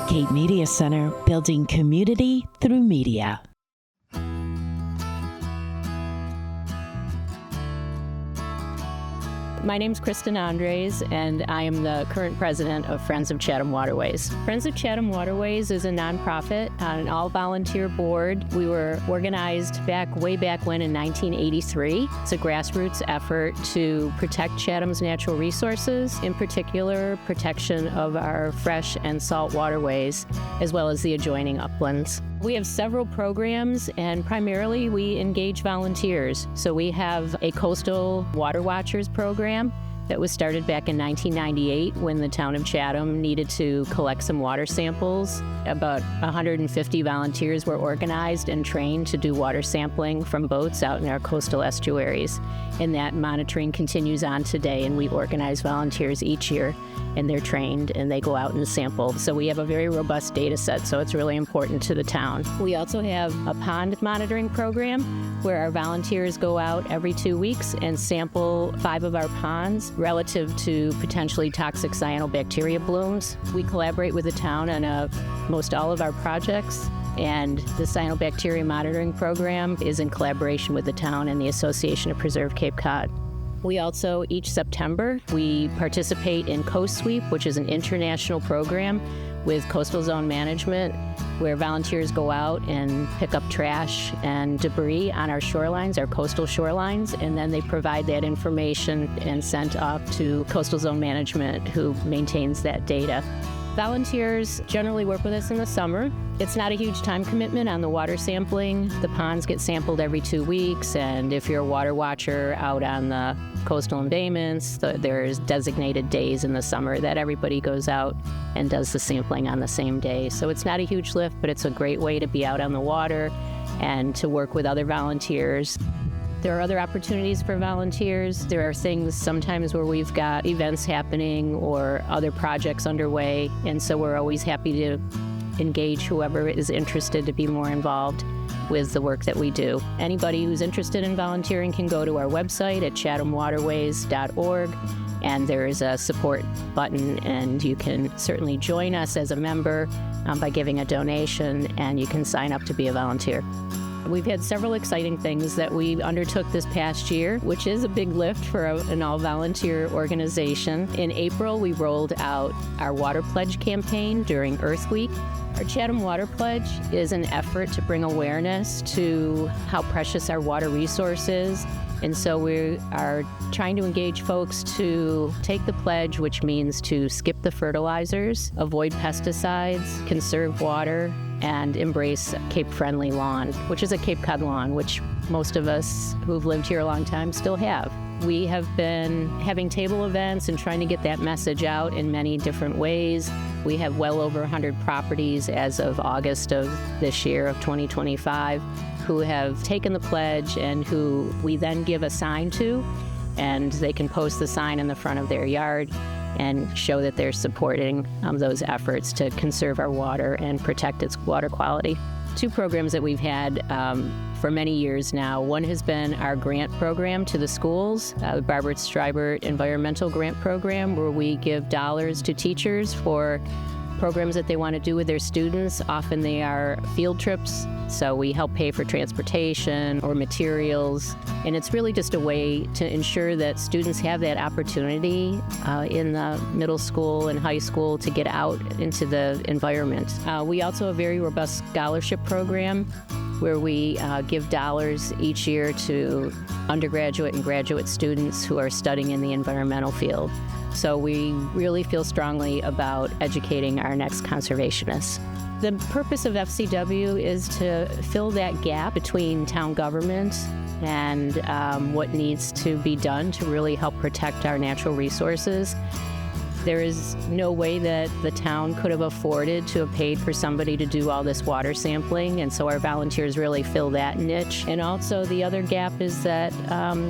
Cape Media Center, building community through media. My name's Kristen Andres, and I am the current president of Friends of Chatham Waterways. Friends of Chatham Waterways is a nonprofit on an all-volunteer board. We were organized way back when in 1983. It's a grassroots effort to protect Chatham's natural resources, in particular protection of our fresh and salt waterways, as well as the adjoining uplands. We have several programs, and primarily we engage volunteers. So we have a coastal water watchers program that was started back in 1998 when the town of Chatham needed to collect some water samples. About 150 volunteers were organized and trained to do water sampling from boats out in our coastal estuaries. And that monitoring continues on today, and we organize volunteers each year, and they're trained and they go out and sample. So we have a very robust data set, so it's really important to the town. We also have a pond monitoring program where our volunteers go out every 2 weeks and sample 5 of our ponds relative to potentially toxic cyanobacteria blooms. We collaborate with the town on most all of our projects, and the cyanobacteria monitoring program is in collaboration with the town and the Association of Preserved Cape Cod. We also, each September, we participate in Coast Sweep, which is an international program with Coastal Zone Management, where volunteers go out and pick up trash and debris on our shorelines, our coastal shorelines, and then they provide that information and sent off to Coastal Zone Management, who maintains that data. Volunteers generally work with us in the summer. It's not a huge time commitment on the water sampling. The ponds get sampled every 2 weeks, and if you're a water watcher out on the coastal embayments, there's designated days in the summer that everybody goes out and does the sampling on the same day. So it's not a huge lift, but it's a great way to be out on the water and to work with other volunteers. There are other opportunities for volunteers. There are things sometimes where we've got events happening or other projects underway, and so we're always happy to engage whoever is interested to be more involved with the work that we do. Anybody who's interested in volunteering can go to our website at chathamwaterways.org, and there is a support button, and you can certainly join us as a member by giving a donation, and you can sign up to be a volunteer. We've had several exciting things that we undertook this past year, which is a big lift for an all-volunteer organization. In April, we rolled out our Water Pledge campaign during Earth Week. Our Chatham Water Pledge is an effort to bring awareness to how precious our water resource is. And so we are trying to engage folks to take the pledge, which means to skip the fertilizers, avoid pesticides, conserve water, and embrace Cape-friendly lawn, which is a Cape Cod lawn, which most of us who've lived here a long time still have. We have been having table events and trying to get that message out in many different ways. We have well over 100 properties as of August of this year, of 2025, who have taken the pledge and who we then give a sign to, and they can post the sign in the front of their yard and show that they're supporting those efforts to conserve our water and protect its water quality. 2 programs that we've had for many years now. One has been our grant program to the schools, the Barbara Stribert Environmental Grant Program, where we give dollars to teachers for programs that they want to do with their students. Often they are field trips, so we help pay for transportation or materials. And it's really just a way to ensure that students have that opportunity in the middle school and high school to get out into the environment. We also have a very robust scholarship program where we give dollars each year to undergraduate and graduate students who are studying in the environmental field. So we really feel strongly about educating our next conservationists. The purpose of FCW is to fill that gap between town government and what needs to be done to really help protect our natural resources. There is no way that the town could have afforded to have paid for somebody to do all this water sampling, and so our volunteers really fill that niche. And also the other gap is that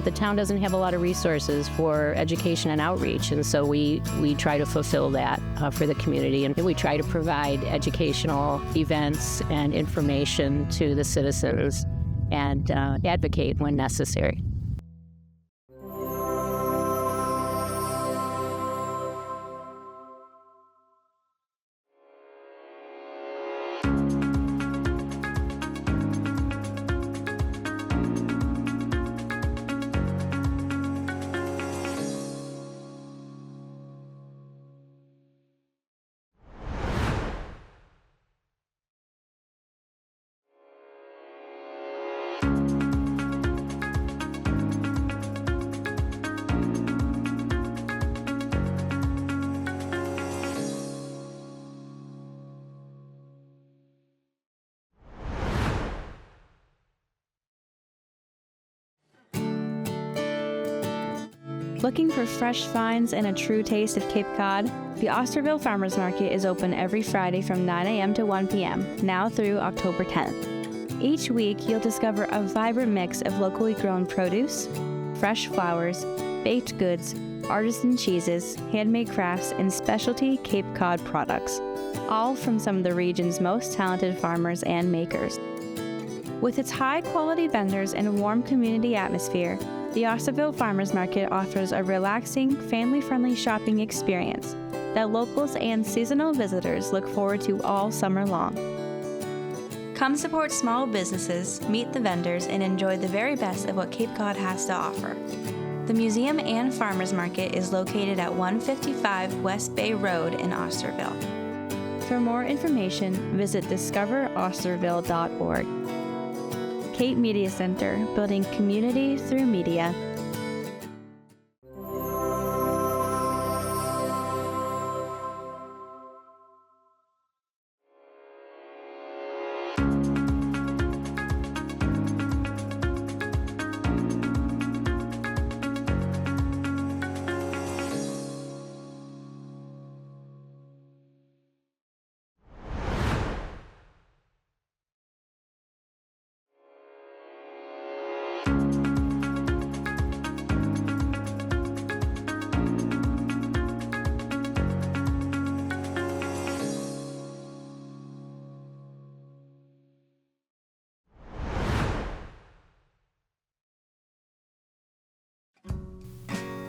the town doesn't have a lot of resources for education and outreach, and so we try to fulfill that for the community, and we try to provide educational events and information to the citizens and advocate when necessary. Looking for fresh finds and a true taste of Cape Cod? The Osterville Farmers Market is open every Friday from 9 a.m. to 1 p.m., now through October 10th. Each week, you'll discover a vibrant mix of locally grown produce, fresh flowers, baked goods, artisan cheeses, handmade crafts, and specialty Cape Cod products, all from some of the region's most talented farmers and makers. With its high-quality vendors and warm community atmosphere, the Osterville Farmers Market offers a relaxing, family-friendly shopping experience that locals and seasonal visitors look forward to all summer long. Come support small businesses, meet the vendors, and enjoy the very best of what Cape Cod has to offer. The museum and farmers market is located at 155 West Bay Road in Osterville. For more information, visit discoverosterville.org. Cape Media Center, building community through media.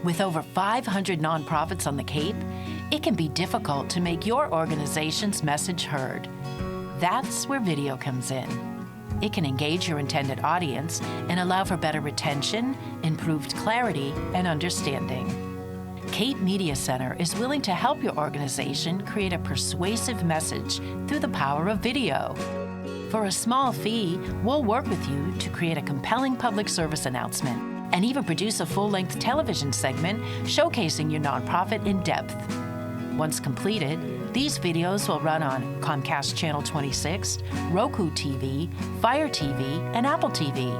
With over 500 nonprofits on the Cape, it can be difficult to make your organization's message heard. That's where video comes in. It can engage your intended audience and allow for better retention, improved clarity, and understanding. Cape Media Center is willing to help your organization create a persuasive message through the power of video. For a small fee, we'll work with you to create a compelling public service announcement and even produce a full-length television segment showcasing your nonprofit in depth. Once completed, these videos will run on Comcast Channel 26, Roku TV, Fire TV, and Apple TV.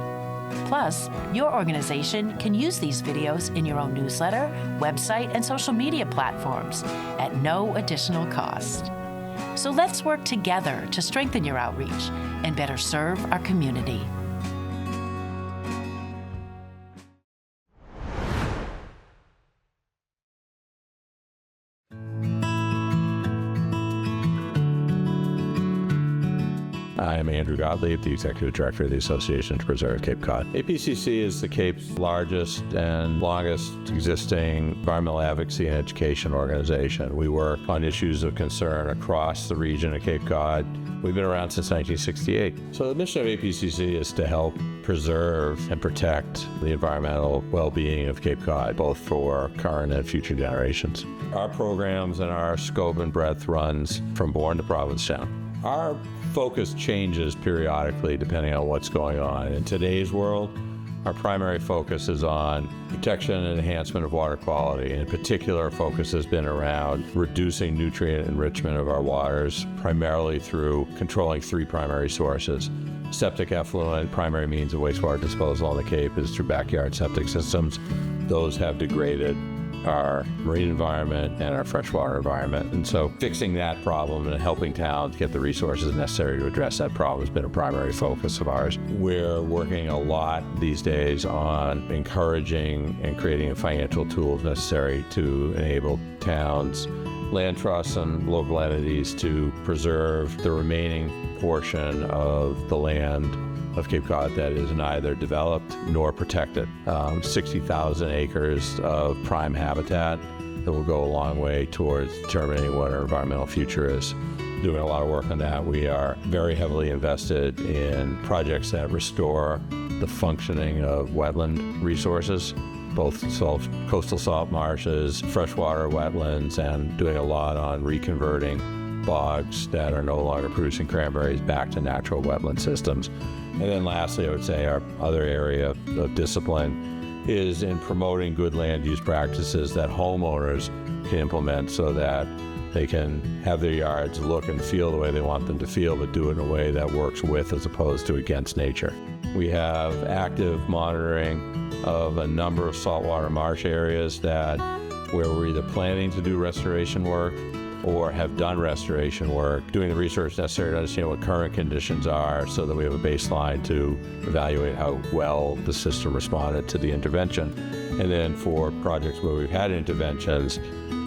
Plus, your organization can use these videos in your own newsletter, website, and social media platforms at no additional cost. So let's work together to strengthen your outreach and better serve our community. I am Andrew Gottlieb, the Executive Director of the Association to Preserve Cape Cod. APCC is the Cape's largest and longest existing environmental advocacy and education organization. We work on issues of concern across the region of Cape Cod. We've been around since 1968. So the mission of APCC is to help preserve and protect the environmental well-being of Cape Cod, both for current and future generations. Our programs and our scope and breadth runs from Bourne to Provincetown. Our focus changes periodically depending on what's going on. In today's world, our primary focus is on protection and enhancement of water quality. In particular, focus has been around reducing nutrient enrichment of our waters, primarily through controlling three primary sources. Septic effluent, primary means of wastewater disposal on the Cape is through backyard septic systems. Those have degraded our marine environment and our freshwater environment. And so fixing that problem and helping towns get the resources necessary to address that problem has been a primary focus of ours. We're working a lot these days on encouraging and creating the financial tools necessary to enable towns, land trusts, and local entities to preserve the remaining portion of the land of Cape Cod that is neither developed nor protected. 60,000 acres of prime habitat that will go a long way towards determining what our environmental future is. Doing a lot of work on that. We are very heavily invested in projects that restore the functioning of wetland resources, both coastal salt marshes, freshwater wetlands, and doing a lot on reconverting bogs that are no longer producing cranberries back to natural wetland systems. And then lastly, I would say our other area of discipline is in promoting good land use practices that homeowners can implement so that they can have their yards look and feel the way they want them to feel, but do it in a way that works with as opposed to against nature. We have active monitoring of a number of saltwater marsh areas where we're either planning to do restoration work or have done restoration work, doing the research necessary to understand what current conditions are so that we have a baseline to evaluate how well the system responded to the intervention. And then for projects where we've had interventions,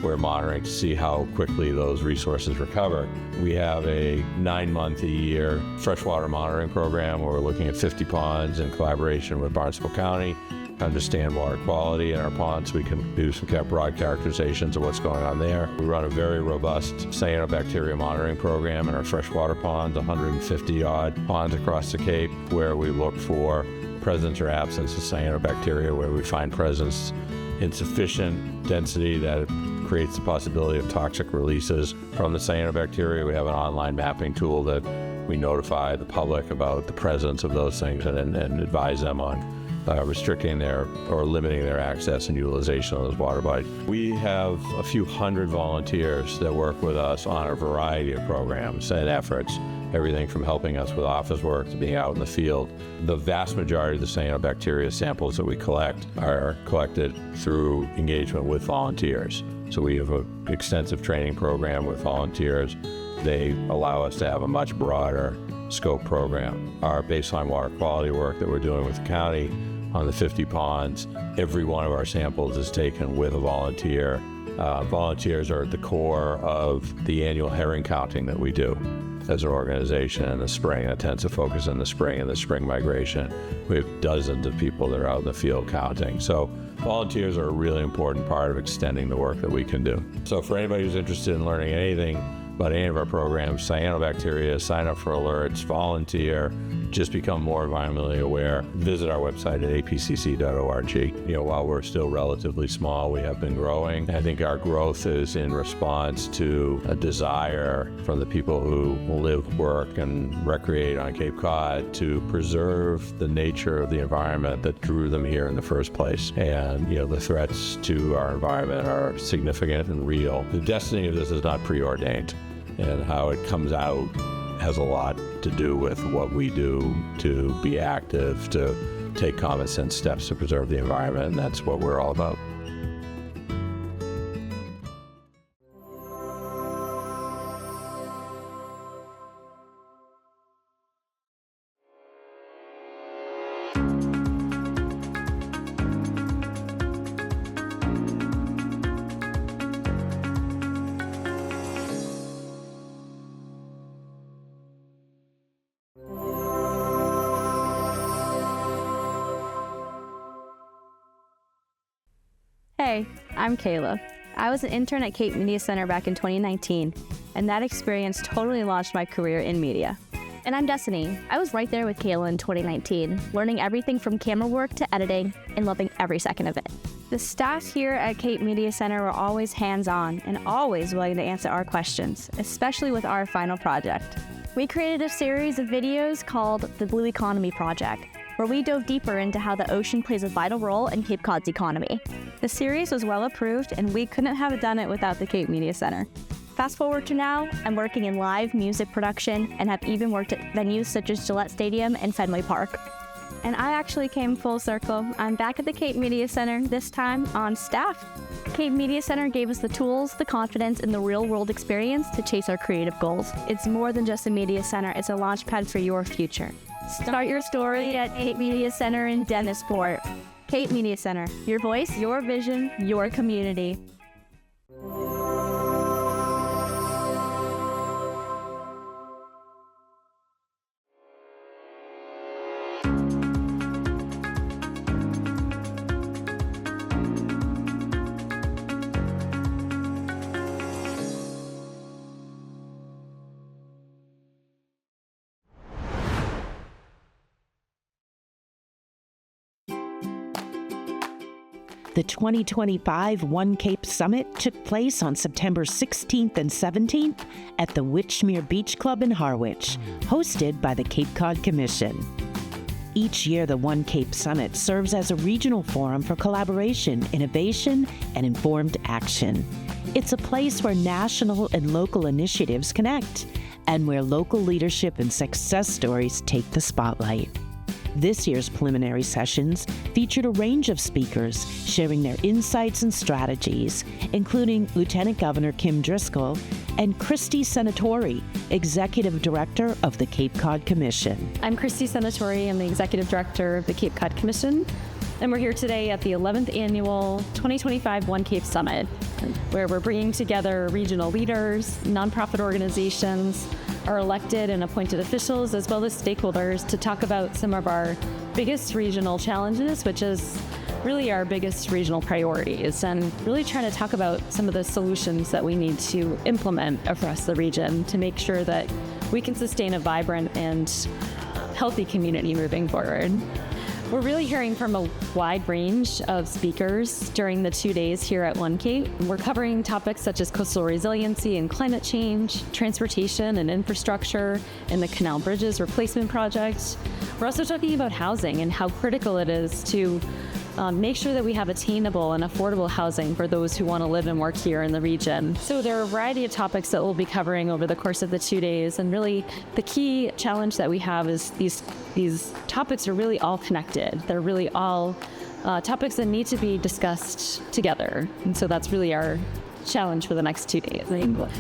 we're monitoring to see how quickly those resources recover. We have a 9-month-a-year freshwater monitoring program where we're looking at 50 ponds in collaboration with Barnstable County, understand water quality in our ponds. We can do some broad characterizations of what's going on there. We run a very robust cyanobacteria monitoring program in our freshwater ponds, 150-odd ponds across the Cape, where we look for presence or absence of cyanobacteria, where we find presence in sufficient density that it creates the possibility of toxic releases from the cyanobacteria. We have an online mapping tool that we notify the public about the presence of those things and advise them on restricting or limiting their access and utilization of those water bodies. We have a few hundred volunteers that work with us on a variety of programs and efforts, everything from helping us with office work to being out in the field. The vast majority of the cyanobacteria samples that we collect are collected through engagement with volunteers. So we have an extensive training program with volunteers. They allow us to have a much broader scope program. Our baseline water quality work that we're doing with the county on the 50 ponds, every one of our samples is taken with a volunteer. Volunteers are at the core of the annual herring counting that we do as an organization in the spring. It tends to focus on the spring and the spring migration. We have dozens of people that are out in the field counting. So volunteers are a really important part of extending the work that we can do. So for anybody who's interested in learning anything about any of our programs, cyanobacteria, sign up for alerts, volunteer, just become more environmentally aware, visit our website at apcc.org. While we're still relatively small, we have been growing. I think our growth is in response to a desire from the people who live, work, and recreate on Cape Cod to preserve the nature of the environment that drew them here in the first place. And, the threats to our environment are significant and real. The destiny of this is not preordained, and how it comes out has a lot to do with what we do to be active, to take common sense steps to preserve the environment, and that's what we're all about. Hey, I'm Kayla. I was an intern at Cape Media Center back in 2019, and that experience totally launched my career in media. And I'm Destiny. I was right there with Kayla in 2019, learning everything from camera work to editing and loving every second of it. The staff here at Cape Media Center were always hands-on and always willing to answer our questions, especially with our final project. We created a series of videos called the Blue Economy Project, where we dove deeper into how the ocean plays a vital role in Cape Cod's economy. The series was well approved, and we couldn't have done it without the Cape Media Center. Fast forward to now, I'm working in live music production and have even worked at venues such as Gillette Stadium and Fenway Park. And I actually came full circle. I'm back at the Cape Media Center, this time on staff. Cape Media Center gave us the tools, the confidence, and the real-world experience to chase our creative goals. It's more than just a media center, it's a launch pad for your future. Start your story at Cape Media Center in Dennisport. Cape Media Center, your voice, your vision, your community. The 2025 OneCape Summit took place on September 16th and 17th at the Witchmere Beach Club in Harwich, hosted by the Cape Cod Commission. Each year, the OneCape Summit serves as a regional forum for collaboration, innovation, and informed action. It's a place where national and local initiatives connect, and where local leadership and success stories take the spotlight. This year's preliminary sessions featured a range of speakers sharing their insights and strategies, including Lieutenant Governor Kim Driscoll and Christy Senatori, Executive Director of the Cape Cod Commission. I'm Christy Senatori. I'm the Executive Director of the Cape Cod Commission, and we're here today at the 11th Annual 2025 OneCape Summit, where we're bringing together regional leaders, nonprofit organizations, our elected and appointed officials, as well as stakeholders, to talk about some of our biggest regional challenges, which is really our biggest regional priorities, and really trying to talk about some of the solutions that we need to implement across the region to make sure that we can sustain a vibrant and healthy community moving forward. We're really hearing from a wide range of speakers during the 2 days here at OneCape. We're covering topics such as coastal resiliency and climate change, transportation and infrastructure, and the Canal Bridges Replacement Project. We're also talking about housing and how critical it is to make sure that we have attainable and affordable housing for those who want to live and work here in the region. So there are a variety of topics that we'll be covering over the course of the 2 days, and really the key challenge that we have is these topics are really all connected. They're really all topics that need to be discussed together, and so that's really our challenge for the next 2 days.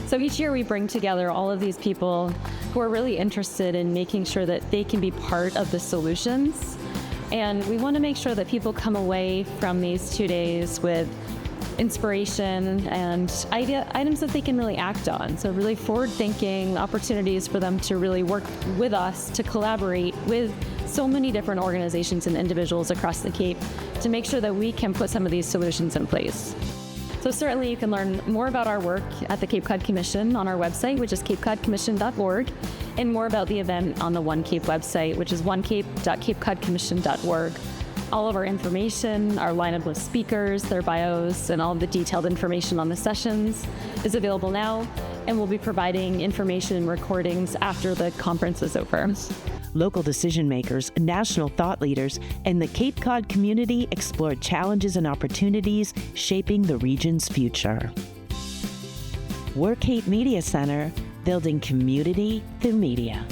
So each year we bring together all of these people who are really interested in making sure that they can be part of the solutions. And we want to make sure that people come away from these 2 days with inspiration and items that they can really act on. So really forward-thinking opportunities for them to really work with us, to collaborate with so many different organizations and individuals across the Cape to make sure that we can put some of these solutions in place. So certainly you can learn more about our work at the Cape Cod Commission on our website, which is capecodcommission.org, and more about the event on the OneCape website, which is onecape.capecodcommission.org. All of our information, our lineup of speakers, their bios, and all of the detailed information on the sessions is available now, and we'll be providing information and recordings after the conference is over. Local decision makers, national thought leaders, and the Cape Cod community explored challenges and opportunities shaping the region's future. We're Cape Media Center, building community through media.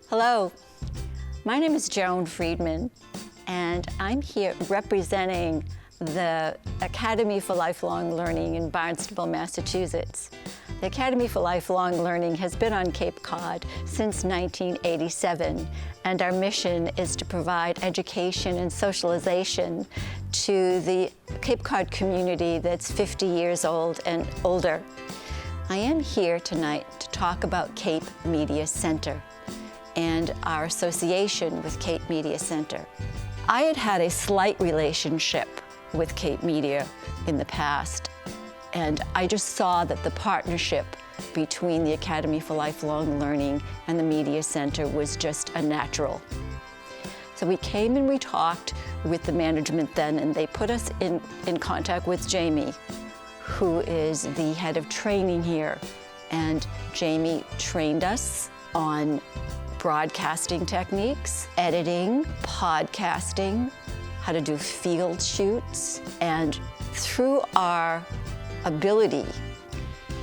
Hello, my name is Joan Friedman, and I'm here representing the Academy for Lifelong Learning in Barnstable, Massachusetts. The Academy for Lifelong Learning has been on Cape Cod since 1987, and our mission is to provide education and socialization to the Cape Cod community that's 50 years old and older. I am here tonight to talk about Cape Media Center and our association with Cape Media Center. I had a slight relationship with Cape Media in the past, and I just saw that the partnership between the Academy for Lifelong Learning and the Media Center was just a natural. So we came and we talked with the management then, and they put us in contact with Jamie, who is the head of training here. And Jamie trained us on broadcasting techniques, editing, podcasting, how to do field shoots. And through our ability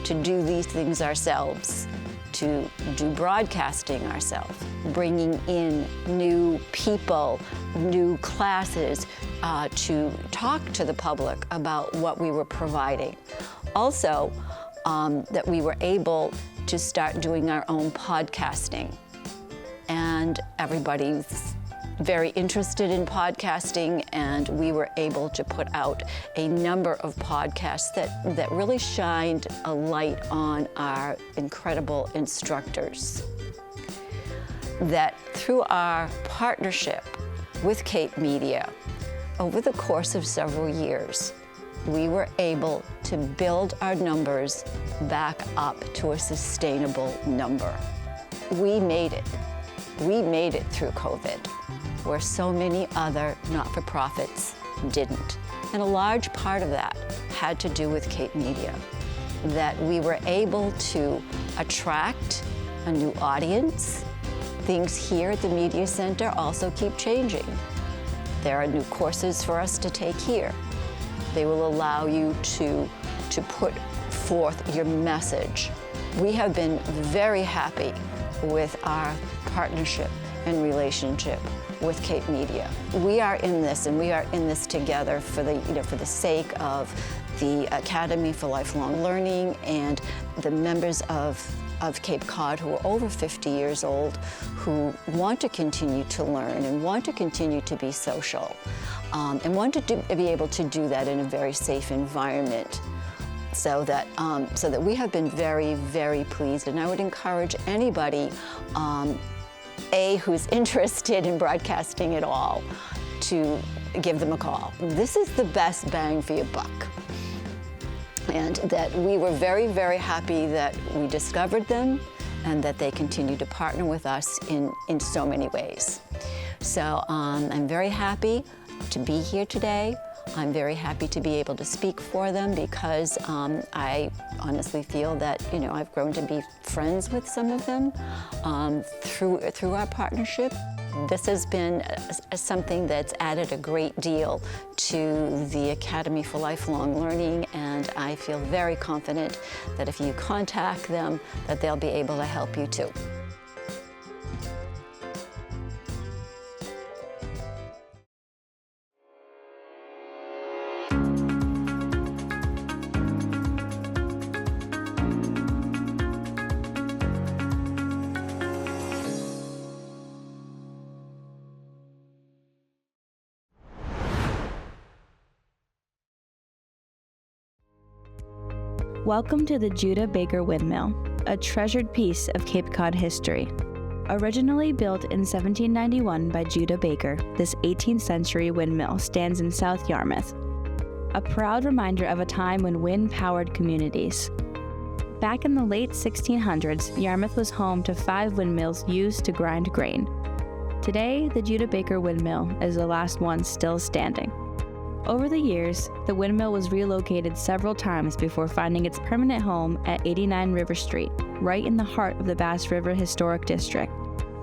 to do these things ourselves, to do broadcasting ourselves, bringing in new people, new classes, to talk to the public about what we were providing. Also, that we were able to start doing our own podcasting. And everybody's very interested in podcasting, and we were able to put out a number of podcasts that really shined a light on our incredible instructors. That through our partnership with Cape Media, over the course of several years, we were able to build our numbers back up to a sustainable number. We made it. we made it through COVID, where so many other not-for-profits didn't. And a large part of that had to do with Cape Media, that we were able to attract a new audience. Things here at the Media Center also keep changing. There are new courses for us to take here. They will allow you to put forth your message. We have been very happy with our partnership and relationship with Cape Media. We are in this, and we are in this together for the sake of the Academy for Lifelong Learning and the members of Cape Cod who are over 50 years old, who want to continue to learn and want to continue to be social, and want to be able to do that in a very safe environment. So that we have been very, very pleased, and I would encourage anybody, who's interested in broadcasting at all, to give them a call. This is the best bang for your buck. And that we were very, very happy that we discovered them and that they continue to partner with us in so many ways. So I'm very happy to be here today. I'm very happy to be able to speak for them because I honestly feel that I've grown to be friends with some of them through our partnership. This has been something that's added a great deal to the Academy for Lifelong Learning, and I feel very confident that if you contact them, that they'll be able to help you too. Welcome to the Judah Baker Windmill, a treasured piece of Cape Cod history. Originally built in 1791 by Judah Baker, this 18th century windmill stands in South Yarmouth, a proud reminder of a time when wind powered communities. Back in the late 1600s, Yarmouth was home to 5 windmills used to grind grain. Today, the Judah Baker Windmill is the last one still standing. Over the years, the windmill was relocated several times before finding its permanent home at 89 River Street, right in the heart of the Bass River Historic District.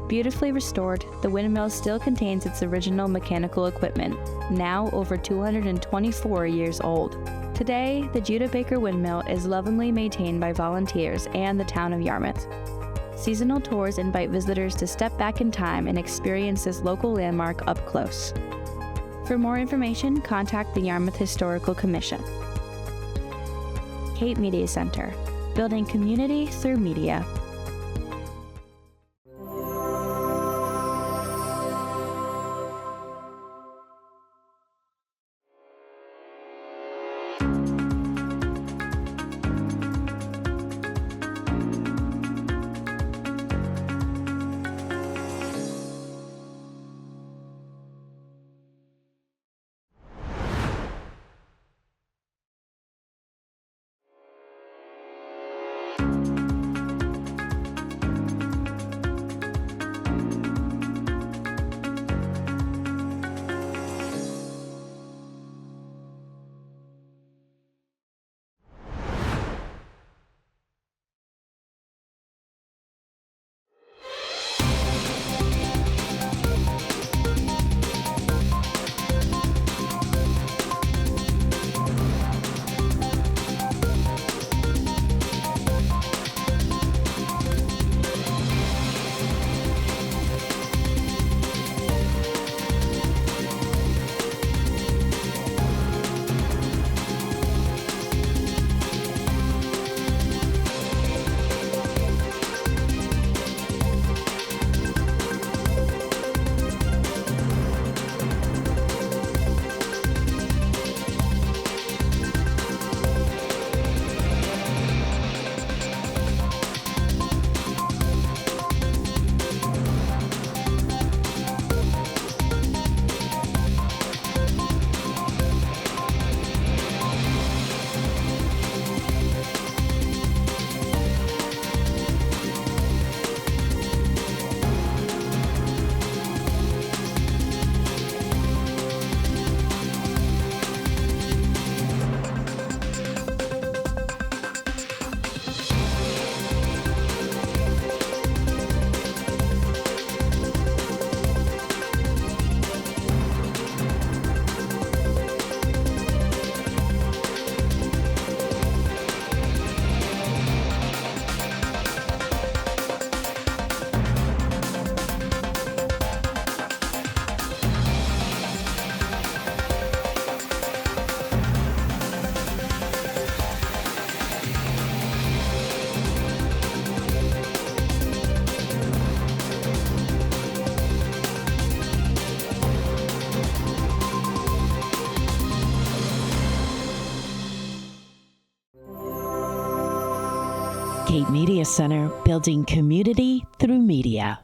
Beautifully restored, the windmill still contains its original mechanical equipment, now over 224 years old. Today, the Judah Baker Windmill is lovingly maintained by volunteers and the town of Yarmouth. Seasonal tours invite visitors to step back in time and experience this local landmark up close. For more information, contact the Yarmouth Historical Commission. Cape Media Center, building community through media. Cape Media Center, building community through media.